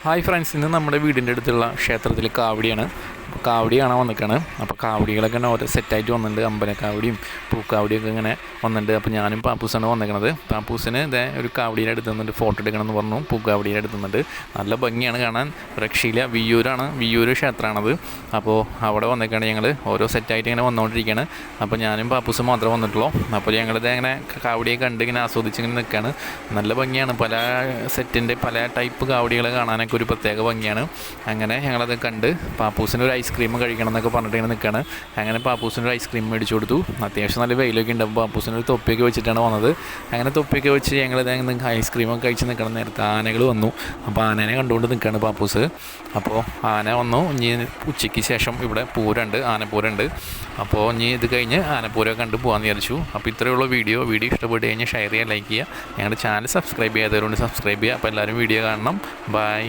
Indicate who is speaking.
Speaker 1: Hi friends, ഇന്ന് നമ്മുടെ വീടിൻ്റെ അടുത്തുള്ള ക്ഷേത്രത്തിൽ കാവടിയാണ്. കാവടി കാണാൻ വന്നിക്കാണ്. അപ്പോൾ കാവടികളൊക്കെ ഇങ്ങനെ ഓരോ സെറ്റായിട്ട് വന്നിട്ടുണ്ട്. അമ്പലക്കാവടിയും പൂക്കാവടിയൊക്കെ ഇങ്ങനെ വന്നിട്ടുണ്ട്. അപ്പോൾ ഞാനും പാപ്പൂസാണ് വന്നിരിക്കുന്നത്. പാപ്പൂസിന് ഇതേ ഒരു കാവടിയുടെ അടുത്ത് നിന്നിട്ട് ഫോട്ടോ എടുക്കണമെന്ന് പറഞ്ഞു. പൂക്കാവടിയുടെ അടുത്ത് നിന്നിട്ട് നല്ല ഭംഗിയാണ് കാണാൻ. രക്ഷയില്ല. വിയ്യൂർ ക്ഷേത്രമാണത്. അപ്പോൾ അവിടെ വന്നിക്കാണ് ഞങ്ങൾ ഓരോ സെറ്റായിട്ട് ഇങ്ങനെ വന്നുകൊണ്ടിരിക്കുകയാണ്. അപ്പോൾ ഞാനും പാപ്പൂസും മാത്രമേ വന്നിട്ടുള്ളൂ. അപ്പോൾ ഞങ്ങളിത് ഇങ്ങനെ കാവടിയെ കണ്ട് ഇങ്ങനെ ആസ്വദിച്ച് ഇങ്ങനെ നിൽക്കുകയാണ്. നല്ല ഭംഗിയാണ്. പല സെറ്റിൻ്റെ പല ടൈപ്പ് കാവടികൾ കാണാനൊക്കെ ഒരു പ്രത്യേക ഭംഗിയാണ്. അങ്ങനെ ഞങ്ങളത് കണ്ട് പാപ്പൂസിന് ഒരു ഐസ്ക്രീം കഴിക്കണം എന്നൊക്കെ പറഞ്ഞിട്ട് ഇങ്ങനെ നിൽക്കുകയാണ്. അങ്ങനെ പാപ്പൂസിന് ഒരു ഐസ്ക്രീം മേടിച്ചു കൊടുത്തു. അത്യാവശ്യം നല്ല വെയിലൊക്കെ ഉണ്ട്. അപ്പോൾ പാപ്പൂസിന് ഒരു തൊപ്പിയൊക്കെ വെച്ചിട്ടാണ് വന്നത്. അങ്ങനെ തൊപ്പിയൊക്കെ വെച്ച് ഞങ്ങൾ ഐസ്ക്രീമൊക്കെ കഴിച്ച് നിൽക്കണം. നേരത്തെ ആനകൾ വന്നു. അപ്പോൾ ആനേനെ കണ്ടുകൊണ്ട് നിൽക്കുകയാണ് പാപ്പൂസ്. അപ്പോൾ ആന വന്നു. ഇനി ഉച്ചയ്ക്ക് ശേഷം ഇവിടെ ആനപ്പൂരമുണ്ട്. അപ്പോൾ ഇനി ഇത് കഴിഞ്ഞ് ആനപ്പൂരമൊക്കെ കണ്ട് പോകാമെന്ന് വിചാരിച്ചു. അപ്പോൾ ഇത്രയുള്ള വീഡിയോ ഇഷ്ടപ്പെട്ട് കഴിഞ്ഞാൽ ഷെയർ ചെയ്യുക, ലൈക്ക് ചെയ്യുക. ഞങ്ങളുടെ ചാനൽ സബ്സ്ക്രൈബ് ചെയ്യാത്തവരുകൊണ്ട് സബ്സ്ക്രൈബ് ചെയ്യുക. അപ്പോൾ എല്ലാവരും വീഡിയോ കാണണം. ബൈ.